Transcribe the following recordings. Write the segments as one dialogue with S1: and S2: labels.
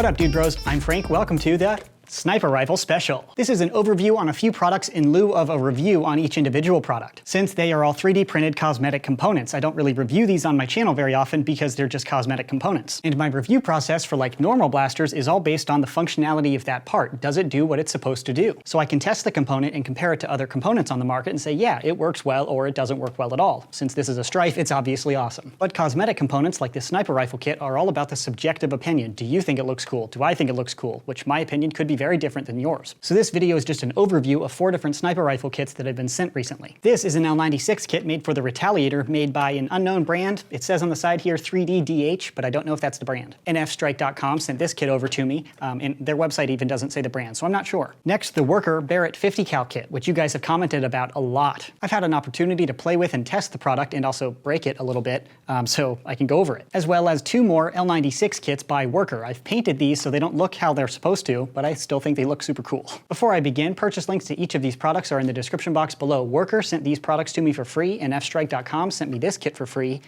S1: What up, dude bros? I'm Frank. Welcome to the Sniper Rifle Special. This is an overview on a few products in lieu of a review on each individual product. Since they are all 3D printed cosmetic components, I don't really review these on my channel very often because they're just cosmetic components. And my review process for like normal blasters is all based on the functionality of that part. Does it do what it's supposed to do? So I can test the component and compare it to other components on the market and say, yeah, it works well or it doesn't work well at all. Since this is a Strife, it's obviously awesome. But cosmetic components like the sniper rifle kit are all about the subjective opinion. Do you think it looks cool? Do I think it looks cool? Which my opinion could be very different than yours. So this video is just an overview of 4 different sniper rifle kits that have been sent recently. This is an L96 kit made for the Retaliator, made by an unknown brand. It says on the side here 3DDH, but I don't know if that's the brand. NFstrike.com sent this kit over to me, and their website even doesn't say the brand, so I'm not sure. Next, the Worker Barrett 50 cal kit, which you guys have commented about a lot. I've had an opportunity to play with and test the product and also break it a little bit, so I can go over it. As well as 2 more L96 kits by Worker. I've painted these so they don't look how they're supposed to, but I still think they look super cool. Before I begin, purchase links to each of these products are in the description box below. Worker sent these products to me for free, and fstrike.com sent me this kit for free.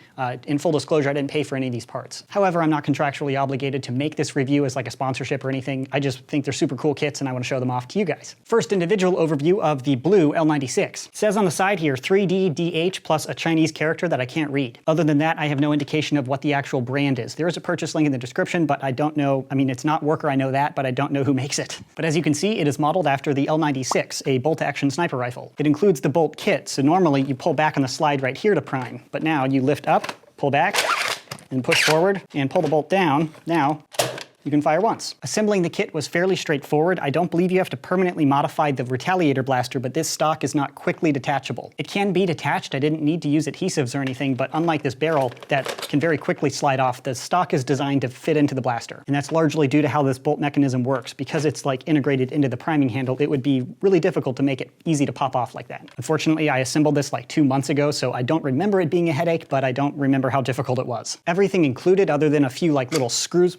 S1: In full disclosure, I didn't pay for any of these parts. However, I'm not contractually obligated to make this review as like a sponsorship or anything. I just think they're super cool kits and I want to show them off to you guys. First, individual overview of the blue L96. It says on the side here 3DDH plus a Chinese character that I can't read. Other than that, I have no indication of what the actual brand is. There is a purchase link in the description, but I don't know. I mean, it's not Worker, I know that, but I don't know who makes it. But as you can see, it is modeled after the L96, a bolt-action sniper rifle. It includes the bolt kit, so normally you pull back on the slide right here to prime, but now you lift up, pull back, and push forward, and pull the bolt down. Now, you can fire once. Assembling the kit was fairly straightforward. I don't believe you have to permanently modify the Retaliator blaster, but this stock is not quickly detachable. It can be detached. I didn't need to use adhesives or anything, but unlike this barrel that can very quickly slide off, the stock is designed to fit into the blaster. And that's largely due to how this bolt mechanism works. Because it's like integrated into the priming handle, it would be really difficult to make it easy to pop off like that. Unfortunately, I assembled this like 2 months ago, so I don't remember it being a headache, but I don't remember how difficult it was. Everything included, other than a few like little screws.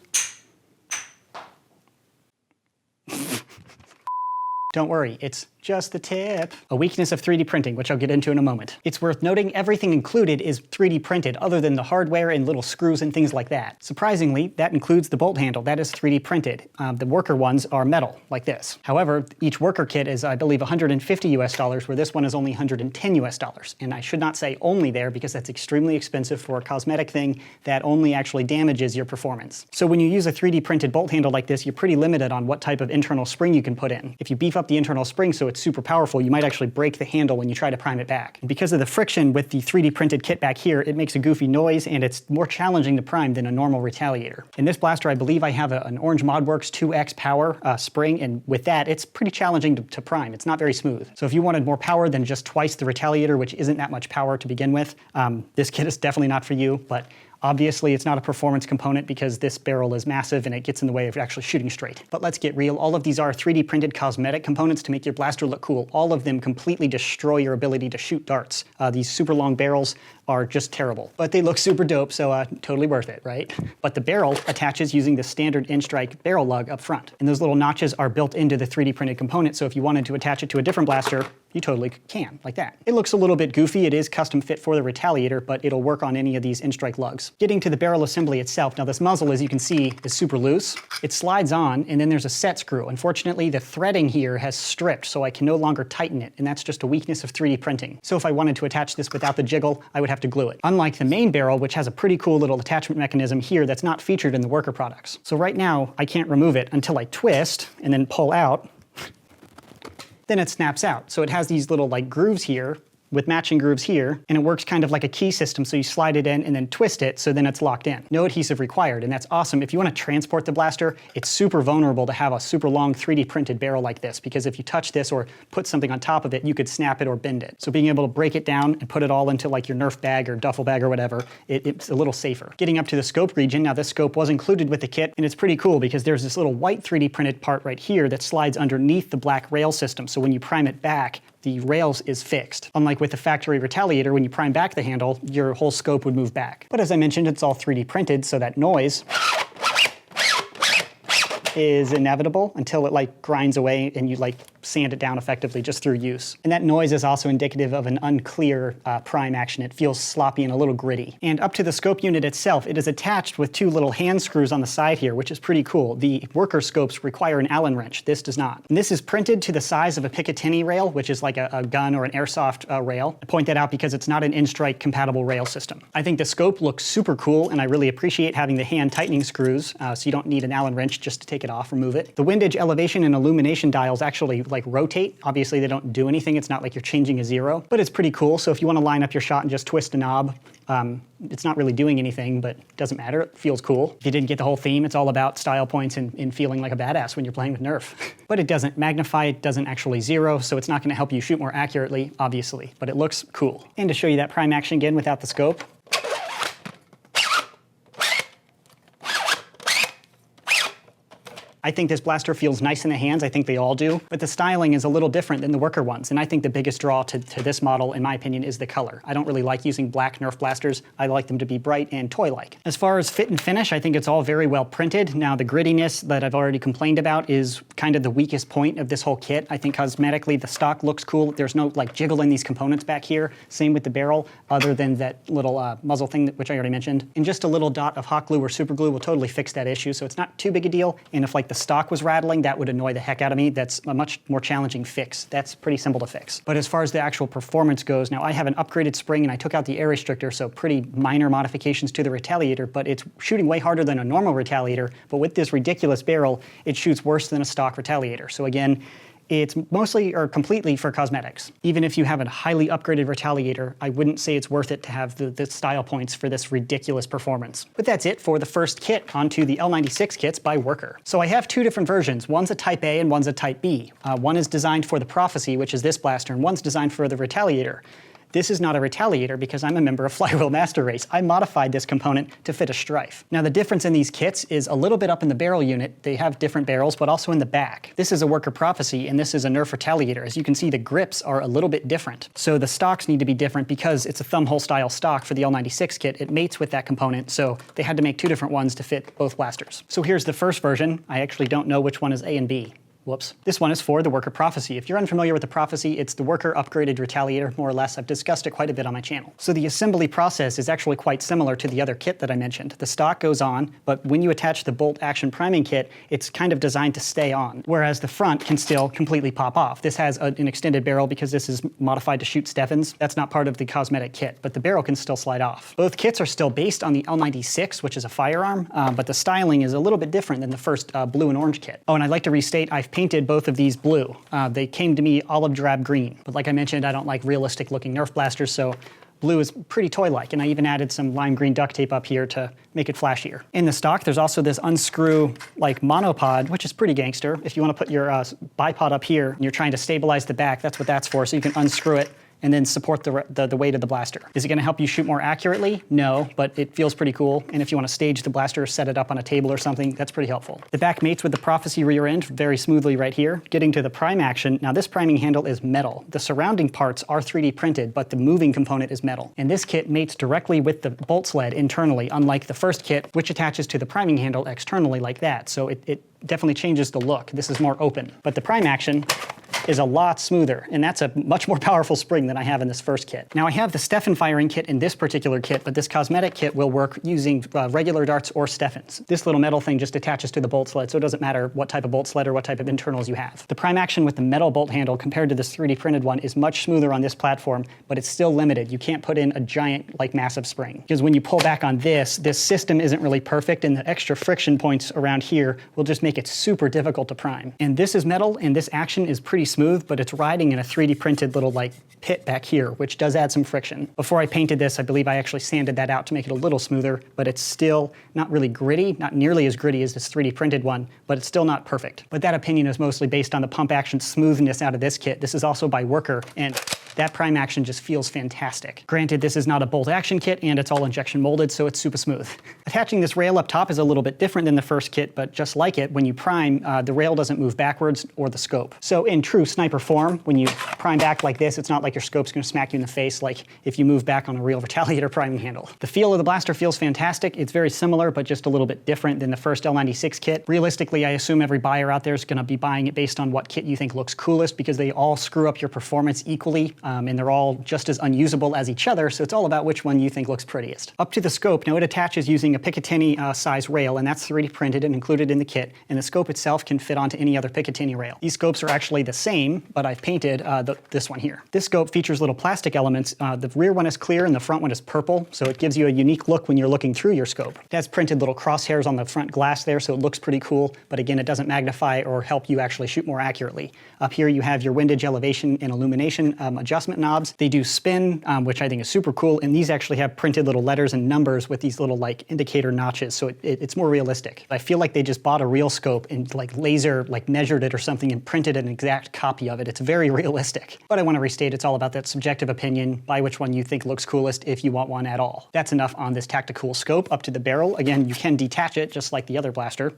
S1: Don't worry, it's just the tip. A weakness of 3D printing, which I'll get into in a moment. It's worth noting everything included is 3D printed other than the hardware and little screws and things like that. Surprisingly, that includes the bolt handle. That is 3D printed. The Worker ones are metal, like this. However, each Worker kit is, I believe, $150 US, where this one is only $110 US. And I should not say only there because that's extremely expensive for a cosmetic thing that only actually damages your performance. So when you use a 3D printed bolt handle like this, you're pretty limited on what type of internal spring you can put in. If you beef up the internal spring so it's super powerful, you might actually break the handle when you try to prime it back. And because of the friction with the 3D printed kit back here, it makes a goofy noise and it's more challenging to prime than a normal Retaliator. In this blaster, I believe I have an Orange ModWorks 2X power spring, and with that, it's pretty challenging to prime. It's not very smooth. So if you wanted more power than just twice the Retaliator, which isn't that much power to begin with, this kit is definitely not for you, but obviously, it's not a performance component because this barrel is massive and it gets in the way of actually shooting straight. But let's get real. All of these are 3D printed cosmetic components to make your blaster look cool. All of them completely destroy your ability to shoot darts. These super long barrels are just terrible, but they look super dope, so totally worth it, right? But the barrel attaches using the standard N-Strike barrel lug up front. And those little notches are built into the 3D printed component, so if you wanted to attach it to a different blaster, you totally can, like that. It looks a little bit goofy. It is custom fit for the Retaliator, but it'll work on any of these N-Strike lugs. Getting to the barrel assembly itself, now this muzzle, as you can see, is super loose. It slides on, and then there's a set screw. Unfortunately, the threading here has stripped, so I can no longer tighten it, and that's just a weakness of 3D printing. So if I wanted to attach this without the jiggle, I would have to glue it. Unlike the main barrel, which has a pretty cool little attachment mechanism here that's not featured in the Worker products. So right now, I can't remove it until I twist and then pull out. Then it snaps out. So it has these little like grooves here with matching grooves here, and it works kind of like a key system, so you slide it in and then twist it, so then it's locked in. No adhesive required, and that's awesome. If you want to transport the blaster, it's super vulnerable to have a super long 3D printed barrel like this, because if you touch this or put something on top of it, you could snap it or bend it. So being able to break it down and put it all into like your Nerf bag or duffel bag or whatever, it's a little safer. Getting up to the scope region, now this scope was included with the kit, and it's pretty cool because there's this little white 3D printed part right here that slides underneath the black rail system, so when you prime it back, the rails is fixed. Unlike with the factory Retaliator, when you prime back the handle, your whole scope would move back. But as I mentioned, it's all 3D printed, so that noise is inevitable until it like grinds away and you like sand it down effectively just through use. And that noise is also indicative of an unclear prime action. It feels sloppy and a little gritty. And up to the scope unit itself, it is attached with 2 little hand screws on the side here, which is pretty cool. The worker scopes require an Allen wrench. This does not. And this is printed to the size of a Picatinny rail, which is like a gun or an airsoft rail. I point that out because it's not an in-strike compatible rail system. I think the scope looks super cool, and I really appreciate having the hand tightening screws, so you don't need an Allen wrench just to take it off or move it. The windage, elevation, and illumination dials actually like rotate. Obviously they don't do anything. It's not like you're changing a zero, but it's pretty cool. So if you want to line up your shot and just twist a knob, it's not really doing anything, but it doesn't matter. It feels cool. If you didn't get the whole theme, it's all about style points and feeling like a badass when you're playing with Nerf. But it doesn't magnify, it doesn't actually zero, so it's not going to help you shoot more accurately, obviously, but it looks cool. And to show you that prime action again without the scope, I think this blaster feels nice in the hands. I think they all do, but the styling is a little different than the worker ones. And I think the biggest draw to this model, in my opinion, is the color. I don't really like using black Nerf blasters. I like them to be bright and toy-like. As far as fit and finish, I think it's all very well printed. Now, the grittiness that I've already complained about is kind of the weakest point of this whole kit. I think cosmetically, the stock looks cool. There's no like jiggle in these components back here. Same with the barrel, other than that little muzzle thing, which I already mentioned. And just a little dot of hot glue or super glue will totally fix that issue. So it's not too big a deal. And if like the stock was rattling, that would annoy the heck out of me. That's a much more challenging fix. That's pretty simple to fix. But as far as the actual performance goes, now I have an upgraded spring and I took out the air restrictor, so pretty minor modifications to the Retaliator, but it's shooting way harder than a normal Retaliator. But with this ridiculous barrel, it shoots worse than a stock Retaliator. So again, it's mostly or completely for cosmetics. Even if you have a highly upgraded Retaliator, I wouldn't say it's worth it to have the style points for this ridiculous performance. But that's it for the first kit. Onto the L96 kits by Worker. So I have 2 different versions. One's a Type A and one's a Type B. One is designed for the Prophecy, which is this blaster, and one's designed for the Retaliator. This is not a Retaliator because I'm a member of Flywheel Master Race. I modified this component to fit a Strife. Now the difference in these kits is a little bit up in the barrel unit. They have different barrels, but also in the back. This is a Worker Prophecy and this is a Nerf Retaliator. As you can see, the grips are a little bit different. So the stocks need to be different because it's a thumbhole style stock for the L96 kit. It mates with that component, so they had to make 2 different ones to fit both blasters. So here's the first version. I actually don't know which one is A and B. Whoops. This one is for the Worker Prophecy. If you're unfamiliar with the Prophecy, it's the Worker upgraded Retaliator, more or less. I've discussed it quite a bit on my channel. So the assembly process is actually quite similar to the other kit that I mentioned. The stock goes on, but when you attach the bolt action priming kit, it's kind of designed to stay on, whereas the front can still completely pop off. This has an extended barrel because this is modified to shoot Steffens. That's not part of the cosmetic kit, but the barrel can still slide off. Both kits are still based on the L96, which is a firearm, but the styling is a little bit different than the first blue and orange kit. Oh, and I'd like to restate, I've painted both of these blue. They came to me olive drab green, but like I mentioned, I don't like realistic looking Nerf blasters, so blue is pretty toy-like, and I even added some lime green duct tape up here to make it flashier. In the stock, there's also this unscrew like monopod, which is pretty gangster. If you want to put your bipod up here and you're trying to stabilize the back, that's what that's for, so you can unscrew it and then support the weight of the blaster. Is it gonna help you shoot more accurately? No, but it feels pretty cool. And if you wanna stage the blaster, set it up on a table or something, that's pretty helpful. The back mates with the Prophecy rear end very smoothly right here. Getting to the prime action, now this priming handle is metal. The surrounding parts are 3D printed, but the moving component is metal. And this kit mates directly with the bolt sled internally, unlike the first kit, which attaches to the priming handle externally like that. So it definitely changes the look. This is more open. But the prime action is a lot smoother, and that's a much more powerful spring than I have in this first kit. Now I have the Steffen firing kit in this particular kit, but this cosmetic kit will work using regular darts or Steffens. This little metal thing just attaches to the bolt sled, so it doesn't matter what type of bolt sled or what type of internals you have. The prime action with the metal bolt handle compared to this 3D printed one is much smoother on this platform, but it's still limited. You can't put in a giant, like massive spring. Because when you pull back on this system isn't really perfect, and the extra friction points around here will just make it super difficult to prime. And this is metal, and this action is pretty smooth, but it's riding in a 3D printed little like pit back here, which does add some friction. Before I painted this, I believe I actually sanded that out to make it a little smoother, but it's still not really gritty, not nearly as gritty as this 3D printed one, but it's still not perfect. But that opinion is mostly based on the pump action smoothness out of this kit. This is also by Worker, and that prime action just feels fantastic. Granted, this is not a bolt action kit and it's all injection molded, so it's super smooth. Attaching this rail up top is a little bit different than the first kit, but just like it, when you prime, the rail doesn't move backwards or the scope. So in true sniper form, when you prime back like this, it's not like your scope's gonna smack you in the face like if you move back on a real Retaliator priming handle. The feel of the blaster feels fantastic. It's very similar, but just a little bit different than the first L96 kit. Realistically, I assume every buyer out there is gonna be buying it based on what kit you think looks coolest, because they all screw up your performance equally, and they're all just as unusable as each other, so it's all about which one you think looks prettiest. Up to the scope, now it attaches using a Picatinny size rail, and that's 3D printed and included in the kit, and the scope itself can fit onto any other Picatinny rail. These scopes are actually the same, but I've painted this one here. This scope features little plastic elements. The rear one is clear and the front one is purple, so it gives you a unique look when you're looking through your scope. It has printed little crosshairs on the front glass there, so it looks pretty cool, but again, it doesn't magnify or help you actually shoot more accurately. Up here you have your windage, elevation, and illumination adjustment knobs. They do spin, which I think is super cool, and these actually have printed little letters and numbers with these little like indicator notches, so it's more realistic. I feel like they just bought a real scope and like laser measured it or something and printed an exact copy of it. It's very realistic. But I want to restate, it's all about that subjective opinion. Buy which one you think looks coolest if you want one at all. That's enough on this tactical scope. Up to the barrel. Again, you can detach it just like the other blaster.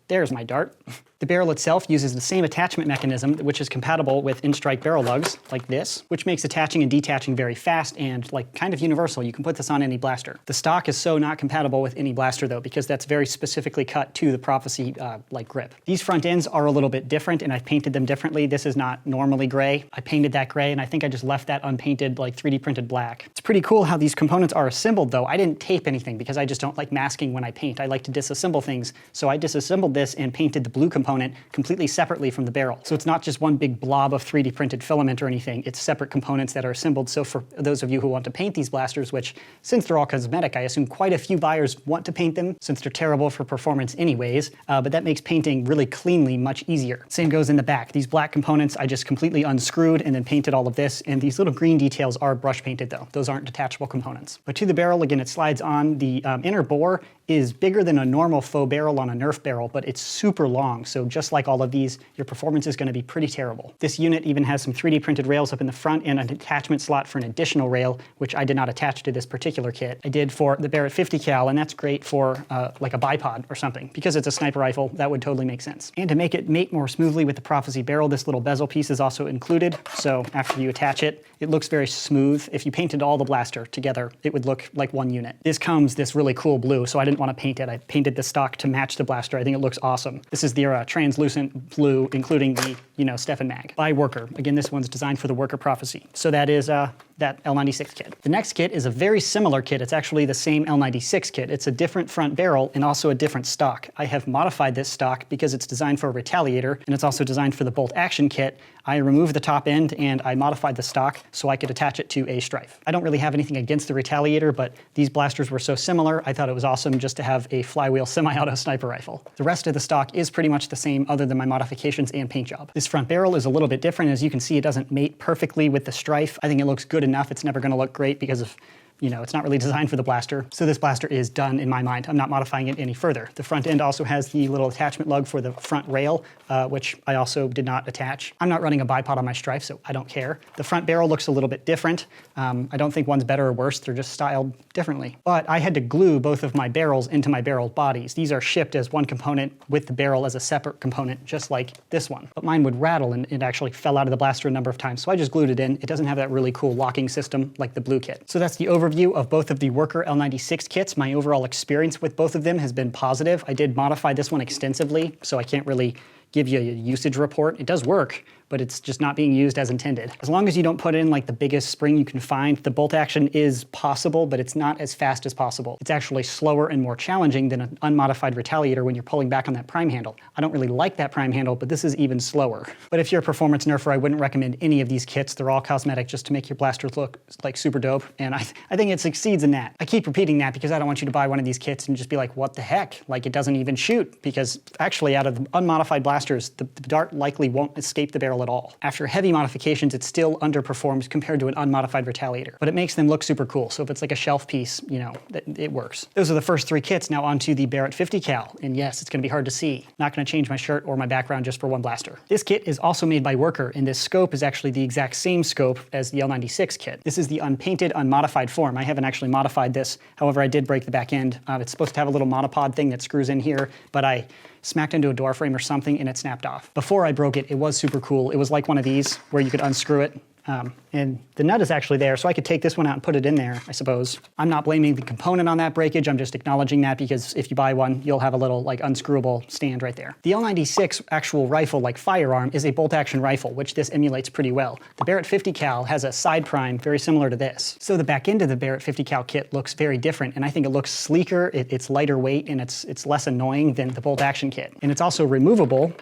S1: There's my dart. The barrel itself uses the same attachment mechanism, which is compatible with in-strike barrel lugs, like this, which makes attaching and detaching very fast and like kind of universal. You can put this on any blaster. The stock is so not compatible with any blaster though, because that's very specifically cut to the Prophecy like grip. These front ends are a little bit different, and I've painted them differently. This is not normally gray. I painted that gray, and I think I just left that unpainted, like 3D printed black. It's pretty cool how these components are assembled though. I didn't tape anything because I just don't like masking when I paint. I like to disassemble things. So I disassembled this and painted the blue component completely separately from the barrel. So it's not just one big blob of 3D printed filament or anything, it's separate components that are assembled. So for those of you who want to paint these blasters, which since they're all cosmetic, I assume quite a few buyers want to paint them since they're terrible for performance anyways, but that makes painting really cleanly much easier. Same goes in the back. These black components I just completely unscrewed and then painted all of this, and these little green details are brush painted though. Those aren't detachable components. But to the barrel, again, it slides on. The inner bore is bigger than a normal faux barrel on a Nerf barrel, but it's super long, so just like all of these, your performance is going to be pretty terrible. This unit even has some 3D printed rails up in the front and an attachment slot for an additional rail, which I did not attach to this particular kit. I did for the Barrett 50 cal, and that's great for like a bipod or something. Because it's a sniper rifle, that would totally make sense. And to make it mate more smoothly with the Prophecy barrel, this little bezel piece is also included, so after you attach it, it looks very smooth. If you painted all the blaster together, it would look like one unit. This comes this really cool blue, so I didn't want to paint it. I painted the stock to match the blaster. I think it looks awesome. This is the translucent blue, including the, Stefan mag. By Worker. Again, this one's designed for the Worker Prophecy. So that is that L96 kit. The next kit is a very similar kit. It's actually the same L96 kit. It's a different front barrel and also a different stock. I have modified this stock because it's designed for a Retaliator, and it's also designed for the bolt action kit. I removed the top end and I modified the stock so I could attach it to a Strife. I don't really have anything against the Retaliator, but these blasters were so similar, I thought it was awesome just to have a flywheel semi-auto sniper rifle. The rest of the stock is pretty much the same other than my modifications and paint job. This front barrel is a little bit different. As you can see, it doesn't mate perfectly with the Strife. I think it looks good enough. It's never going to look great because of it's not really designed for the blaster. So this blaster is done in my mind. I'm not modifying it any further. The front end also has the little attachment lug for the front rail, which I also did not attach. I'm not running a bipod on my Strife, so I don't care. The front barrel looks a little bit different. I don't think one's better or worse. They're just styled differently. But I had to glue both of my barrels into my barrel bodies. These are shipped as one component with the barrel as a separate component, just like this one. But mine would rattle and it actually fell out of the blaster a number of times. So I just glued it in. It doesn't have that really cool locking system like the blue kit. So that's the overview of both of the Worker L96 kits. My overall experience with both of them has been positive. I did modify this one extensively, so I can't really give you a usage report. It does work, but it's just not being used as intended. As long as you don't put in like the biggest spring you can find, the bolt action is possible, but it's not as fast as possible. It's actually slower and more challenging than an unmodified Retaliator when you're pulling back on that prime handle. I don't really like that prime handle, but this is even slower. But if you're a performance nerfer, I wouldn't recommend any of these kits. They're all cosmetic just to make your blasters look like super dope, and I think it succeeds in that. I keep repeating that because I don't want you to buy one of these kits and just be like, what the heck? Like it doesn't even shoot, because actually out of the unmodified blasters, the dart likely won't escape the barrel barrel at all. After heavy modifications, it still underperforms compared to an unmodified Retaliator, but it makes them look super cool. So if it's like a shelf piece, you know, it works. Those are the first 3 kits. Now onto the Barrett 50 cal, and yes, it's gonna be hard to see. Not gonna change my shirt or my background just for one blaster. This kit is also made by Worker, and this scope is actually the exact same scope as the L96 kit. This is the unpainted, unmodified form. I haven't actually modified this. However, I did break the back end. It's supposed to have a little monopod thing that screws in here, but I smacked into a door frame or something and it snapped off. Before I broke it, it was super cool. It was like one of these where you could unscrew it. And the nut is actually there, so I could take this one out and put it in there, I suppose. I'm not blaming the component on that breakage, I'm just acknowledging that because if you buy one, you'll have a little like unscrewable stand right there. The L96 actual rifle, like firearm, is a bolt action rifle, which this emulates pretty well. The Barrett 50 cal has a side prime very similar to this. So the back end of the Barrett 50 cal kit looks very different, and I think it looks sleeker, it's lighter weight, and it's less annoying than the bolt action kit. And it's also removable.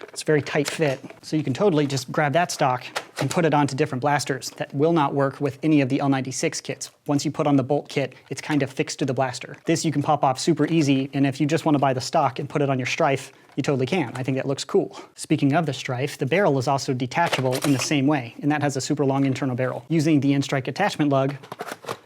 S1: It's very tight fit, so you can totally just grab that stock and put it onto different blasters. That will not work with any of the L96 kits. Once you put on the bolt kit, it's kind of fixed to the blaster. This you can pop off super easy, and if you just want to buy the stock and put it on your Strife, you totally can. I think that looks cool. Speaking of the Strife, the barrel is also detachable in the same way, and that has a super long internal barrel. Using the N-Strike attachment lug,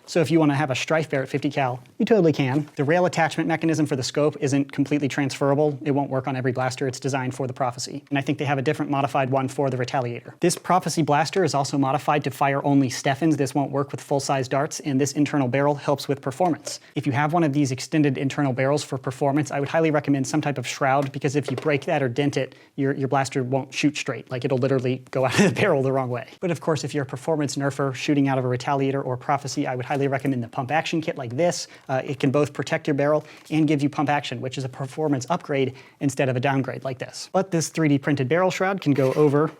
S1: so if you want to have a Strife Barrett 50 cal, you totally can. The rail attachment mechanism for the scope isn't completely transferable. It won't work on every blaster. It's designed for the Prophecy. And I think they have a different modified one for the Retaliator. This Prophecy blaster is also modified to fire only Steffens. This won't work with full-size darts, and this internal barrel helps with performance. If you have one of these extended internal barrels for performance, I would highly recommend some type of shroud, because if you break that or dent it, your blaster won't shoot straight. Like, it'll literally go out of the barrel the wrong way. But of course, if you're a performance nerfer shooting out of a Retaliator or Prophecy, I would highly recommend the pump action kit like this. It can both protect your barrel and give you pump action, which is a performance upgrade instead of a downgrade like this. But this 3D printed barrel shroud can go over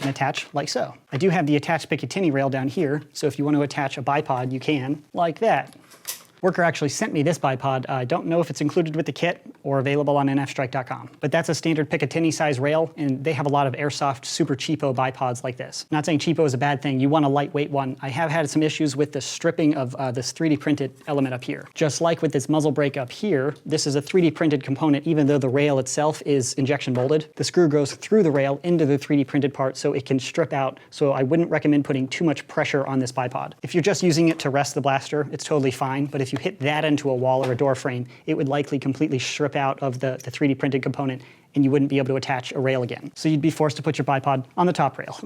S1: and attach like so. I do have the attached Picatinny rail down here, so if you want to attach a bipod, you can, like that. Worker actually sent me this bipod. I don't know if it's included with the kit or available on nfstrike.com. But that's a standard Picatinny size rail, and they have a lot of airsoft, super cheapo bipods like this. I'm not saying cheapo is a bad thing. You want a lightweight one. I have had some issues with the stripping of this 3D printed element up here. Just like with this muzzle brake up here, this is a 3D printed component, even though the rail itself is injection molded. The screw goes through the rail into the 3D printed part, so it can strip out. So I wouldn't recommend putting too much pressure on this bipod. If you're just using it to rest the blaster, it's totally fine. But if you hit that into a wall or a door frame, it would likely completely strip out of the 3D printed component, and you wouldn't be able to attach a rail again. So you'd be forced to put your bipod on the top rail.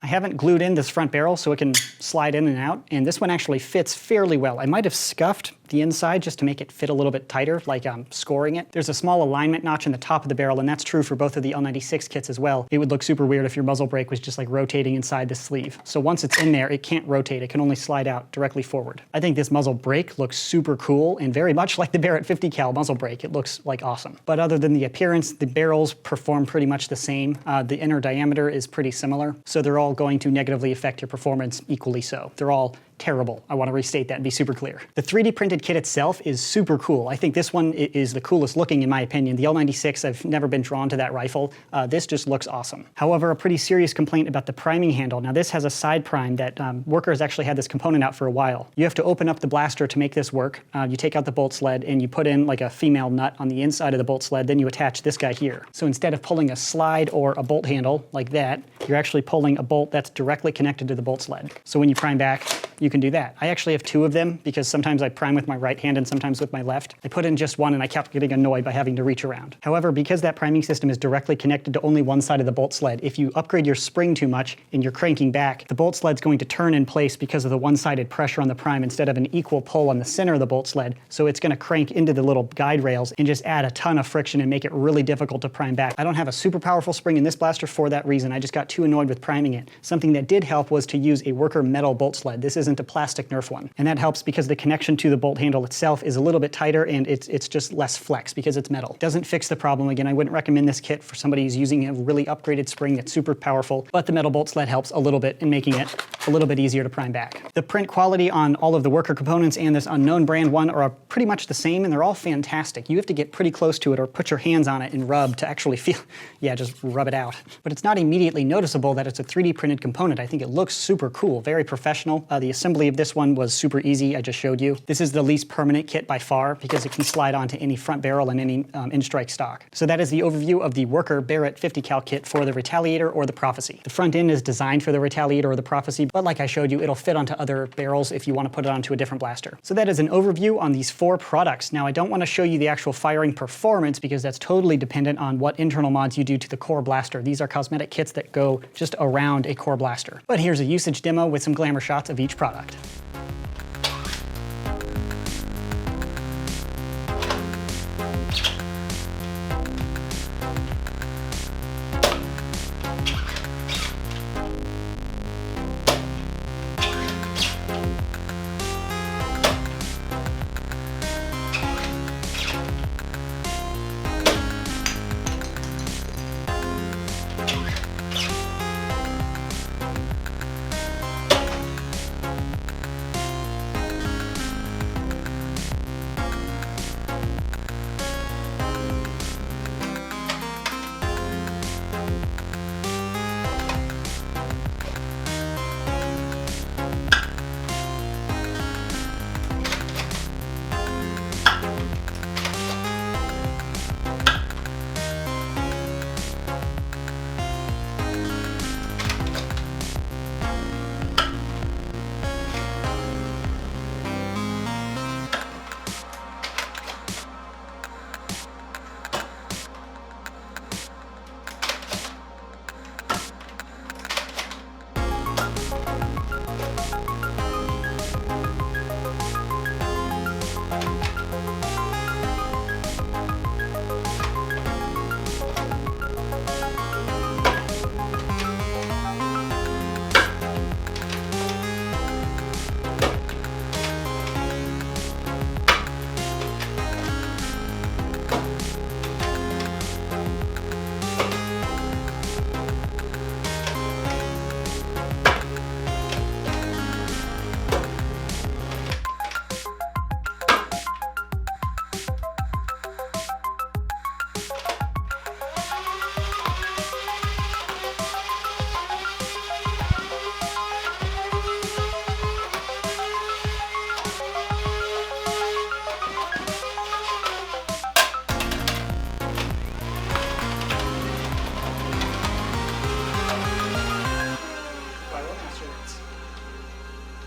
S1: I haven't glued in this front barrel so it can slide in and out, and this one actually fits fairly well. I might have scuffed the inside just to make it fit a little bit tighter, like I'm scoring it. There's a small alignment notch in the top of the barrel, and that's true for both of the L96 kits as well. It would look super weird if your muzzle brake was just like rotating inside the sleeve. So once it's in there, it can't rotate. It can only slide out directly forward. I think this muzzle brake looks super cool and very much like the Barrett 50 cal muzzle brake. It looks like awesome. But other than the appearance, the barrels perform pretty much the same. The inner diameter is pretty similar, so they're all going to negatively affect your performance equally so. They're all terrible. I want to restate that and be super clear. The 3D printed kit itself is super cool. I think this one is the coolest looking in my opinion. The L96, I've never been drawn to that rifle. This just looks awesome. However, a pretty serious complaint about the priming handle. Now this has a side prime that Worker has actually had this component out for a while. You have to open up the blaster to make this work. You take out the bolt sled and you put in like a female nut on the inside of the bolt sled, then you attach this guy here. So instead of pulling a slide or a bolt handle like that, you're actually pulling a bolt that's directly connected to the bolt sled. So when you prime back, you can do that. I actually have 2 of them because sometimes I prime with my right hand and sometimes with my left. I put in just one and I kept getting annoyed by having to reach around. However, because that priming system is directly connected to only one side of the bolt sled, if you upgrade your spring too much and you're cranking back, the bolt sled's going to turn in place because of the one-sided pressure on the prime instead of an equal pull on the center of the bolt sled. So it's going to crank into the little guide rails and just add a ton of friction and make it really difficult to prime back. I don't have a super powerful spring in this blaster for that reason. I just got too annoyed with priming it. Something that did help was to use a Worker metal bolt sled. This isn't a plastic Nerf one. And that helps because the connection to the bolt handle itself is a little bit tighter and it's just less flex because it's metal. Doesn't fix the problem. Again, I wouldn't recommend this kit for somebody who's using a really upgraded spring that's super powerful, but the metal bolt sled helps a little bit in making it a little bit easier to prime back. The print quality on all of the Worker components and this unknown brand one are pretty much the same, and they're all fantastic. You have to get pretty close to it or put your hands on it and rub to actually feel, yeah, just rub it out. But it's not immediately noticeable that it's a 3D printed component. I think it looks super cool, very professional. The assembly of this one was super easy, I just showed you. This is the least permanent kit by far because it can slide onto any front barrel and any in-strike stock. So that is the overview of the Worker Barrett 50 cal kit for the Retaliator or the Prophecy. The front end is designed for the Retaliator or the Prophecy, but like I showed you, it'll fit onto other barrels if you want to put it onto a different blaster. So that is an overview on these 4 products. Now I don't want to show you the actual firing performance because that's totally dependent on what internal mods you do to the core blaster. These are cosmetic kits that go just around a core blaster. But here's a usage demo with some glamour shots of each product.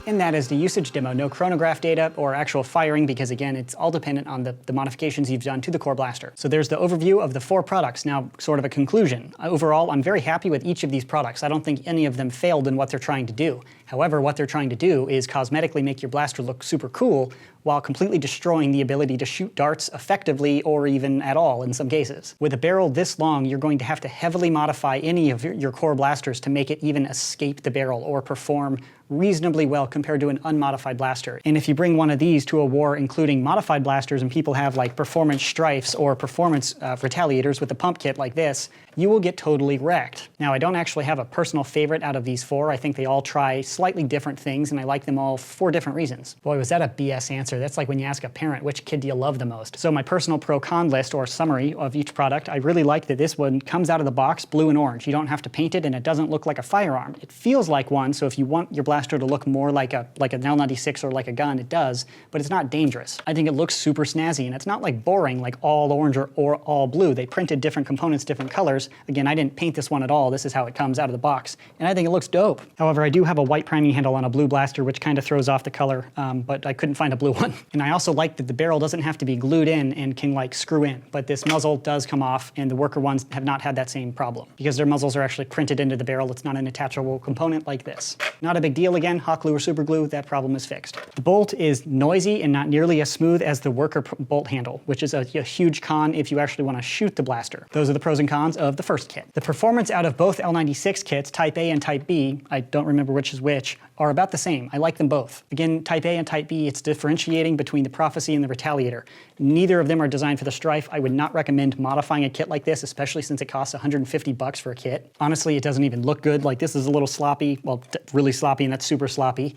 S1: And that is the usage demo. No chronograph data or actual firing because, again, it's all dependent on the modifications you've done to the core blaster. So there's the overview of the 4 products. Now, sort of a conclusion. Overall, I'm very happy with each of these products. I don't think any of them failed in what they're trying to do. However, what they're trying to do is cosmetically make your blaster look super cool while completely destroying the ability to shoot darts effectively or even at all in some cases. With a barrel this long, you're going to have to heavily modify any of your core blasters to make it even escape the barrel or perform reasonably well compared to an unmodified blaster. And if you bring one of these to a war including modified blasters and people have like performance strifes or performance retaliators with a pump kit like this, you will get totally wrecked. Now, I don't actually have a personal favorite out of these 4. I think they all try slightly different things and I like them all for different reasons. Boy, was that a BS answer. That's like when you ask a parent, which kid do you love the most? So my personal pro-con list or summary of each product, I really like that this one comes out of the box blue and orange. You don't have to paint it and it doesn't look like a firearm. It feels like one, so if you want your blaster to look more like an L96 or like a gun, it does, but it's not dangerous. I think it looks super snazzy and it's not like boring like all orange or all blue. They printed different components, different colors. Again, I didn't paint this one at all. This is how it comes out of the box, and I think it looks dope. However, I do have a white priming handle on a blue blaster, which kind of throws off the color, but I couldn't find a blue one. And I also like that the barrel doesn't have to be glued in and can like screw in, but this muzzle does come off, and the Worker ones have not had that same problem because their muzzles are actually printed into the barrel. It's not an attachable component like this. Not a big deal again, hot glue or super glue, that problem is fixed. The bolt is noisy and not nearly as smooth as the Worker bolt handle, which is a huge con if you actually want to shoot the blaster. Those are the pros and cons of the first kit. The performance out of both L96 kits, Type A and Type B, I don't remember which is which, are about the same. I like them both. Again, Type A and Type B, it's differentiating between the Prophecy and the Retaliator. Neither of them are designed for the Strife. I would not recommend modifying a kit like this, especially since it costs $150 for a kit. Honestly, it doesn't even look good. Like, this is a little sloppy, well, really sloppy, and that's super sloppy.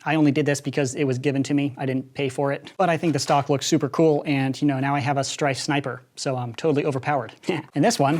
S1: I only did this because it was given to me. I didn't pay for it. But I think the stock looks super cool, and you know, now I have a Strife sniper, so I'm totally overpowered. And this one,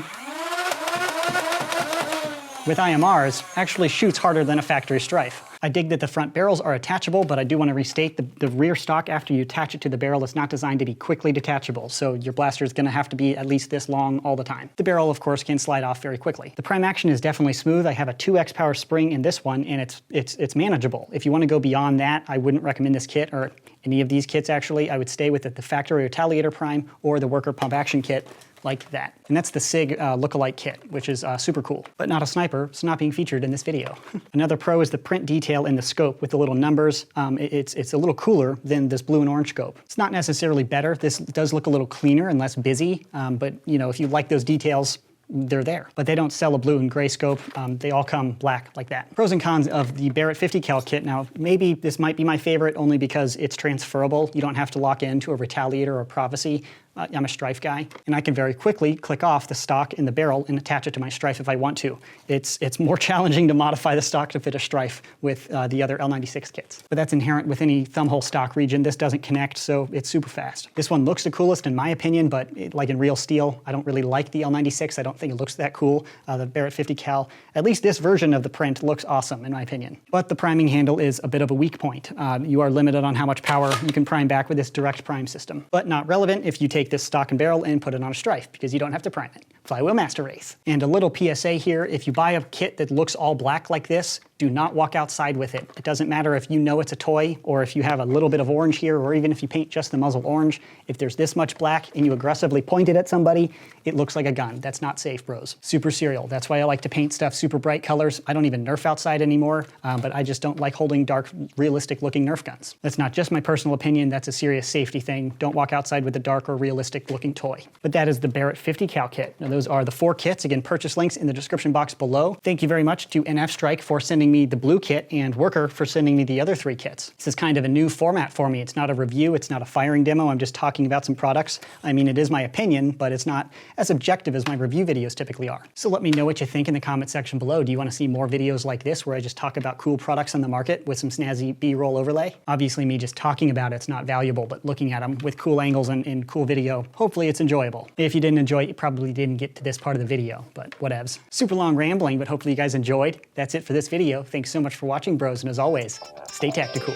S1: with IMRs, actually shoots harder than a factory Strife. I dig that the front barrels are attachable, but I do want to restate the rear stock after you attach it to the barrel is not designed to be quickly detachable, so your blaster is going to have to be at least this long all the time. The barrel, of course, can slide off very quickly. The prime action is definitely smooth. I have a 2x power spring in this one, and it's manageable. If you want to go beyond that, I wouldn't recommend this kit, or any of these kits actually. I would stay with the factory Retaliator prime or the worker pump action kit like that. And that's the SIG lookalike kit, which is super cool, but not a sniper. It's not being featured in this video. Another pro is the print detail in the scope with the little numbers. It's a little cooler than this blue and orange scope. It's not necessarily better. This does look a little cleaner and less busy, but you know, if you like those details, they're there. But they don't sell a blue and gray scope. They all come black like that. Pros and cons of the Barrett 50 cal kit. Now, maybe this might be my favorite only because it's transferable. You don't have to lock into a Retaliator or a Prophecy. I'm a Strife guy, and I can very quickly click off the stock in the barrel and attach it to my Strife if I want to. It's more challenging to modify the stock to fit a Strife with the other L96 kits. But that's inherent with any thumbhole stock region. This doesn't connect, so it's super fast. This one looks the coolest in my opinion, but like in real steel, I don't really like the L96. I don't think it looks that cool. The Barrett 50 cal, at least this version of the print looks awesome in my opinion. But the priming handle is a bit of a weak point. You are limited on how much power you can prime back with this direct prime system. But not relevant if you take this stock and barrel and put it on a Strife, because you don't have to prime it. Flywheel Master Race. And a little PSA here, if you buy a kit that looks all black like this, do not walk outside with it. It doesn't matter if you know it's a toy, or if you have a little bit of orange here, or even if you paint just the muzzle orange. If there's this much black and you aggressively point it at somebody, it looks like a gun. That's not safe, bros. Super serial. That's why I like to paint stuff super bright colors. I don't even Nerf outside anymore, but I just don't like holding dark, realistic looking Nerf guns. That's not just my personal opinion, that's a serious safety thing. Don't walk outside with a dark or realistic looking toy. But that is the Barrett 50 cal kit. Now those are the 4 kits. Again, purchase links in the description box below. Thank you very much to NF Strike for sending me the blue kit and Worker for sending me the other 3 kits. This is kind of a new format for me. It's not a review, it's not a firing demo, I'm just talking about some products. I mean, it is my opinion, but it's not as objective as my review videos typically are. So let me know what you think in the comment section below. Do you want to see more videos like this where I just talk about cool products on the market with some snazzy B-roll overlay? Obviously me just talking about it's not valuable, but looking at them with cool angles and cool video, hopefully it's enjoyable. If you didn't enjoy it, you probably didn't get to this part of the video, but whatevs. Super long rambling, but hopefully you guys enjoyed. That's it for this video. Thanks so much for watching, bros, and as always, stay tactical.